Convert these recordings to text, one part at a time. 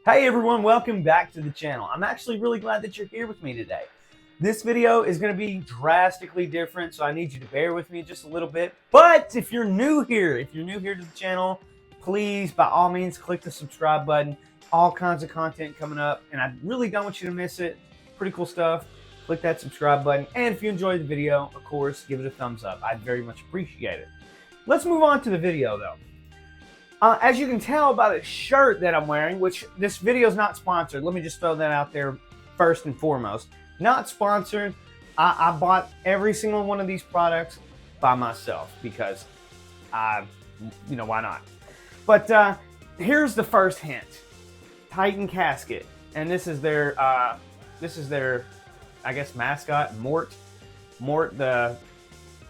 Hey everyone, welcome back to the channel. I'm actually really glad that you're here with me today. This video is going to be drastically different, so I need you to bear with me just a little bit. But if you're new here to the channel, please, by all means, click the subscribe button. All kinds of content coming up, and I really don't want you to miss it. Pretty cool stuff. Click that subscribe button, and if you enjoyed the video, of course, give it a thumbs up. I'd very much appreciate it. Let's move on to the video, though. As you can tell by the shirt that I'm wearing, which this video is not sponsored. Let me just throw that out there first and foremost. Not sponsored. I bought every single one of these products by myself because why not? But here's the first hint. Titan Casket. And this is their, I guess, mascot, Mort the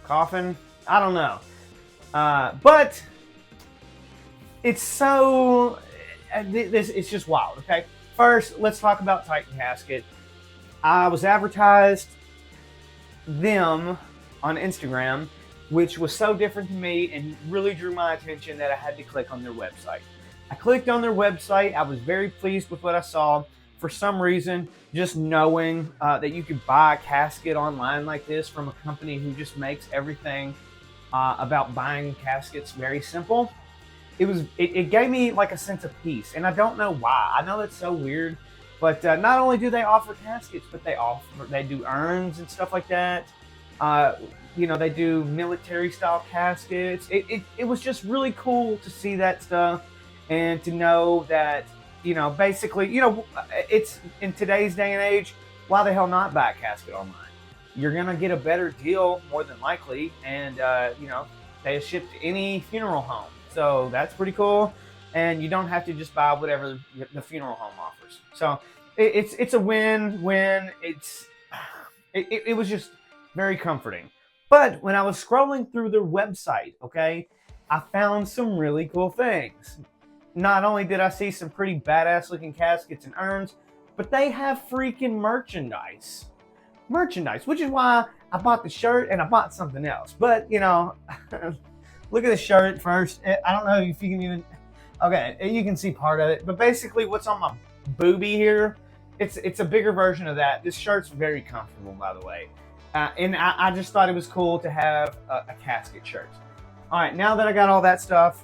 coffin. I don't know. But it's so, it's just wild, okay? First, let's talk about Titan Casket. I was advertised them on Instagram, which was so different to me and really drew my attention that I had to click on their website. I clicked on their website. I was very pleased with what I saw. For some reason, just knowing that you could buy a casket online like this from a company who just makes everything about buying caskets very simple. It gave me like a sense of peace, and I don't know why. I know it's so weird, but not only do they offer caskets, but they do urns and stuff like that. They do military style caskets. It was just really cool to see that stuff and to know that basically it's in today's day and age. Why the hell not buy a casket online? You're gonna get a better deal more than likely, and they ship to any funeral home. So that's pretty cool, and you don't have to just buy whatever the funeral home offers. So it's a win-win. It was just very comforting. But when I was scrolling through their website, okay, I found some really cool things. Not only did I see some pretty badass looking caskets and urns, but they have freaking merchandise. Which is why I bought the shirt and I bought something else. But look at the shirt first. I don't know if you can even, okay, you can see part of it, but basically what's on my boobie here, it's a bigger version of that. This shirt's very comfortable, by the way. And I just thought it was cool to have a casket shirt. All right, now that I got all that stuff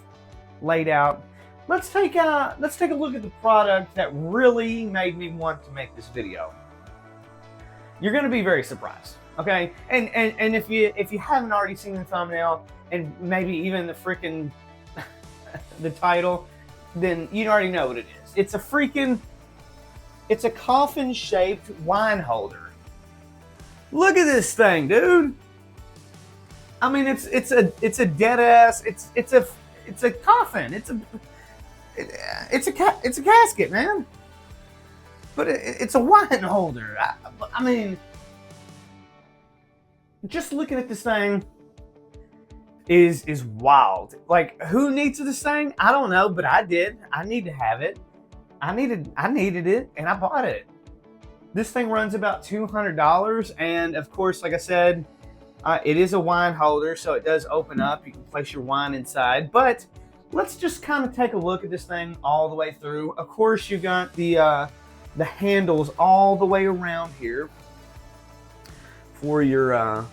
laid out, let's take a look at the product that really made me want to make this video. You're gonna be very surprised, okay? And if you haven't already seen the thumbnail, and maybe even the freaking the title, then you already know what it is. It's a coffin-shaped wine holder. Look at this thing, dude. I mean, it's a dead ass. It's a coffin. It's a casket, man. But it's a wine holder. I mean, just looking at this thing is wild. Like, who needs this thing? I don't know, but I did. I need to have it. I needed it, and I bought it. This thing runs about $200, and of course, like I said, it is a wine holder, so it does open up. You can place your wine inside. But let's just kind of take a look at this thing all the way through. Of course, you got the handles all the way around here for your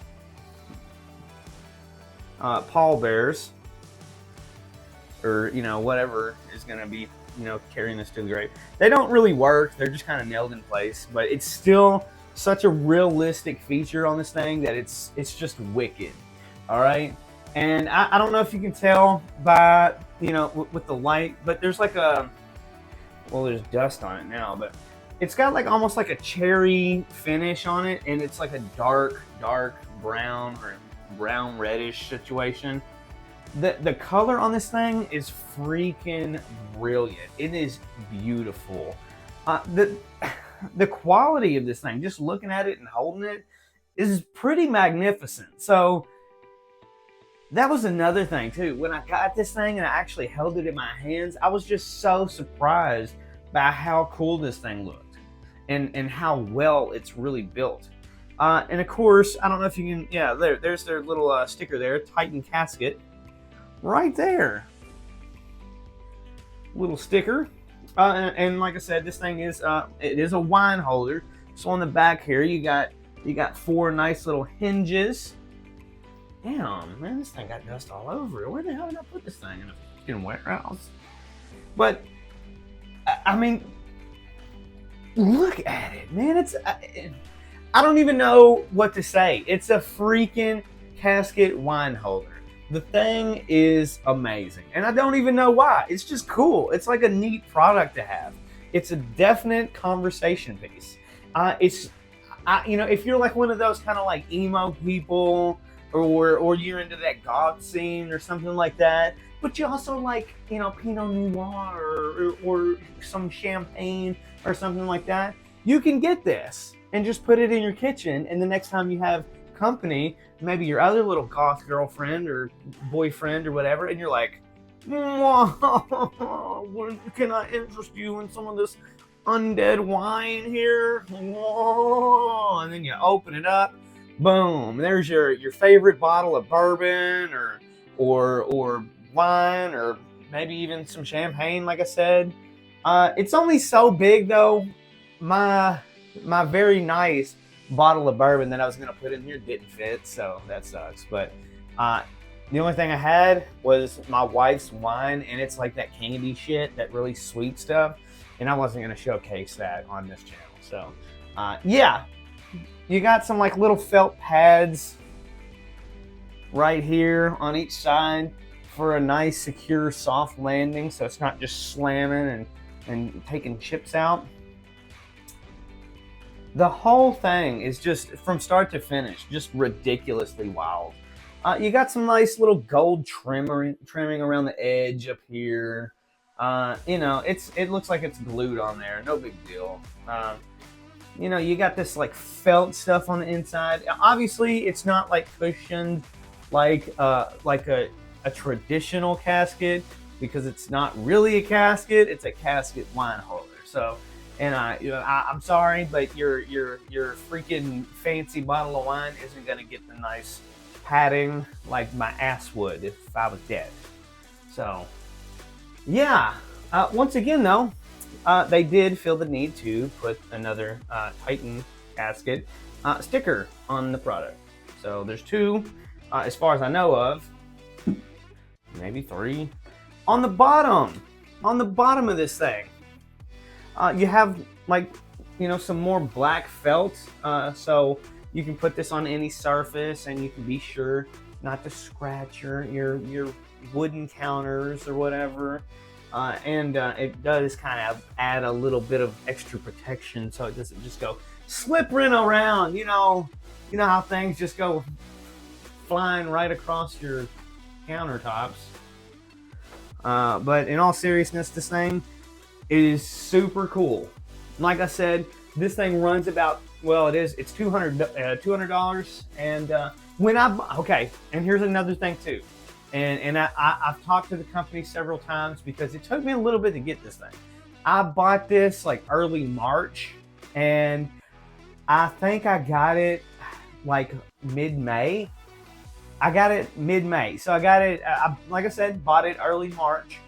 pallbearers, or whatever is going to be carrying this to the grave. They don't really work. They're just kind of nailed in place, but it's still such a realistic feature on this thing that it's just wicked. All right, and I don't know if you can tell by with the light, but there's like there's dust on it now, but it's got like almost like a cherry finish on it, and it's like a dark brown or brown reddish situation. The color on this thing is freaking brilliant. It is beautiful. The quality of this thing, just looking at it and holding it, is pretty magnificent. So that was another thing too. When I got this thing and I actually held it in my hands, I was just so surprised by how cool this thing looked and how well it's really built. And of course, I don't know if you can, there's their little sticker there, Titan Casket, right there. Little sticker. And like I said, this thing is it is a wine holder. So on the back here, you got 4 nice little hinges. Damn, man, this thing got dust all over it. Where the hell did I put this thing in a fucking warehouse? But I mean, look at it, man. I don't even know what to say. It's a freaking Casket wine holder. The thing is amazing, and I don't even know why. It's just cool. It's like a neat product to have. It's a definite conversation piece. If you're like one of those kind of like emo people, or you're into that goth scene or something like that, but you also like, Pinot Noir or some champagne or something like that, you can get this and just put it in your kitchen, and the next time you have company, maybe your other little goth girlfriend or boyfriend or whatever, and you're like, can I interest you in some of this undead wine here? And then you open it up, boom, there's your favorite bottle of bourbon or wine, or maybe even some champagne, like I said. It's only so big though. My very nice bottle of bourbon that I was gonna put in here didn't fit, so that sucks. But the only thing I had was my wife's wine, and it's like that candy shit, that really sweet stuff, and I wasn't gonna showcase that on this channel. So yeah, you got some like little felt pads right here on each side for a nice secure soft landing, so it's not just slamming and taking chips out. The whole thing is just, from start to finish, just ridiculously wild. You got some nice little gold trimming around the edge up here. It looks like it's glued on there. No big deal. You got this like felt stuff on the inside. Obviously, it's not like cushioned like a traditional casket, because it's not really a casket. It's a casket wine holder. So. And I'm sorry, but your freaking fancy bottle of wine isn't gonna get the nice padding like my ass would if I was dead. So, yeah. Once again, though, they did feel the need to put another Titan Casket sticker on the product. So there's 2, as far as I know of, maybe 3. On the bottom of this thing. You have some more black felt, so you can put this on any surface, and you can be sure not to scratch your wooden counters or whatever. It does kind of add a little bit of extra protection, so it doesn't just go slipping around. You know how things just go flying right across your countertops. But in all seriousness, this thing, it is super cool. Like I said, this thing runs about, it's $200, and and here's another thing too, and I've talked to the company several times, because it took me a little bit to get this thing. I bought this like early March, and I think I got it like mid-May. So I got it, like I said, bought it early March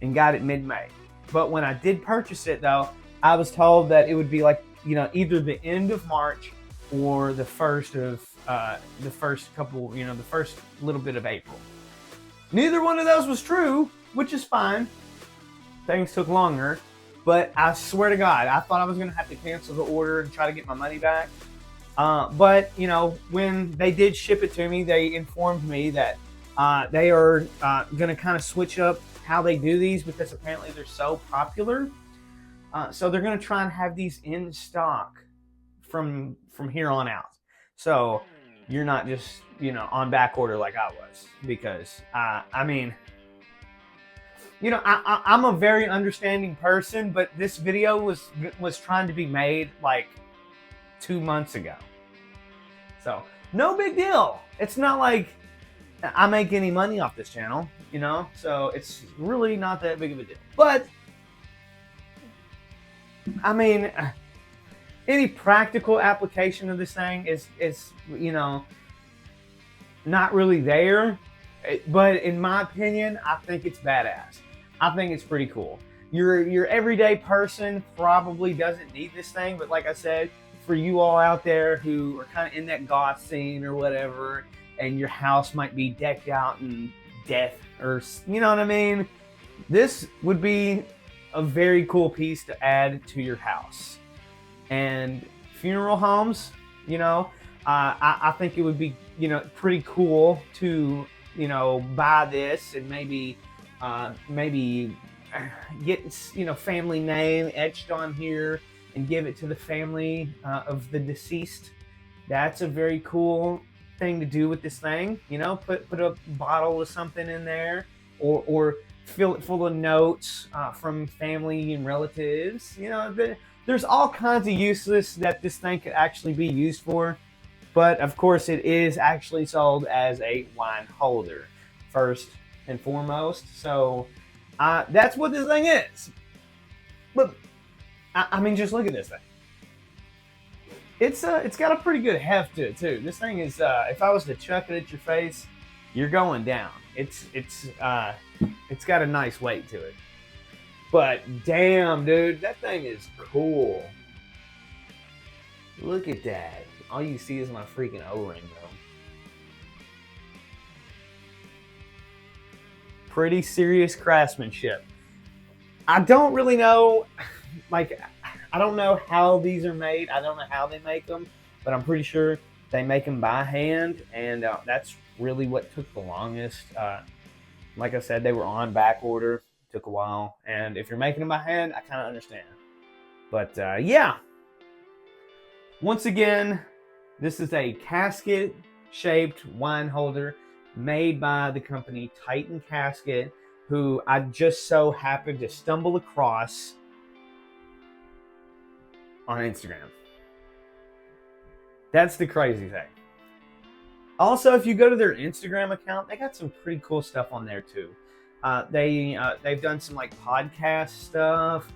and got it mid-May. But when I did purchase it, though, I was told that it would be like, either the end of March or the first little bit of April. Neither one of those was true, which is fine. Things took longer, but I swear to God, I thought I was going to have to cancel the order and try to get my money back. But when they did ship it to me, they informed me that they are going to kind of switch up how they do these, because apparently they're so popular. So they're going to try and have these in stock from here on out. So you're not just, on back order like I was, because I'm a very understanding person, but this video was trying to be made like 2 months ago. So no big deal. It's not like I make any money off this channel, so it's really not that big of a deal. But any practical application of this thing is not really there. But in my opinion, I think it's badass. I think it's pretty cool. your everyday person probably doesn't need this thing, but like I said, for you all out there who are kind of in that goth scene or whatever, and your house might be decked out in death or, you know what I mean, this would be a very cool piece to add to your house. And funeral homes, you know, I think it would be, you know, pretty cool to, you know, buy this and maybe get, you know, family name etched on here and give it to the family of the deceased. That's a very cool thing to do with this thing. You know, put a bottle of something in there, or fill it full of notes from family and relatives. You know, there's all kinds of uses that this thing could actually be used for. But of course, it is actually sold as a wine holder first and foremost. So that's what this thing is. But I mean, just look at this thing. It's got a pretty good heft to it too. This thing is, if I was to chuck it at your face, you're going down. It's got a nice weight to it. But damn, dude, that thing is cool. Look at that. All you see is my freaking O-ring, though. Pretty serious craftsmanship. I don't really know, like, I don't know how these are made. I don't know how they make them, but I'm pretty sure they make them by hand, and that's really what took the longest. Like I said, they were on back order. Took a while, and if you're making them by hand, I kind of understand. But yeah, once again, this is a casket-shaped wine holder made by the company Titan Casket, who I just so happened to stumble across on Instagram. That's the crazy thing. Also, if you go to their Instagram account, they got some pretty cool stuff on there too. They've done some like podcast stuff.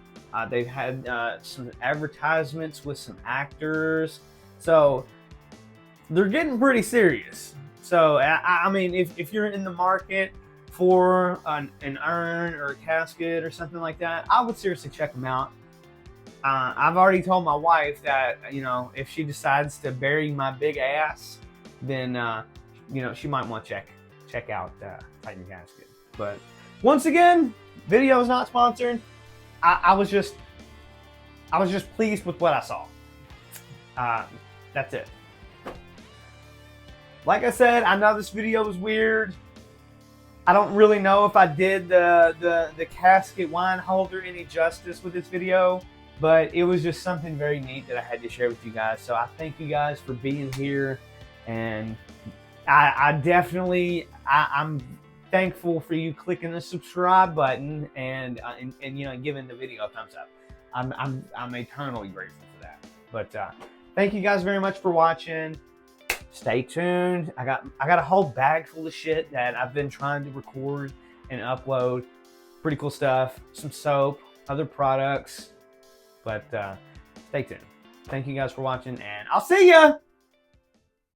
They've had some advertisements with some actors. So they're getting pretty serious. So I mean, if you're in the market for an urn or a casket or something like that, I would seriously check them out. I've already told my wife that, you know, if she decides to bury my big ass, then you know, she might want to check out Titan Casket. But once again, video is not sponsored. I was just pleased with what I saw. That's it. Like I said, I know this video was weird. I don't really know if I did the casket wine holder any justice with this video, but it was just something very neat that I had to share with you guys. So I thank you guys for being here, and I'm thankful for you clicking the subscribe button and you know, giving the video a thumbs up. I'm eternally grateful for that. But thank you guys very much for watching. Stay tuned. I got a whole bag full of shit that I've been trying to record and upload. Pretty cool stuff. Some soap, other products. But stay tuned. Thank you guys for watching, and I'll see ya.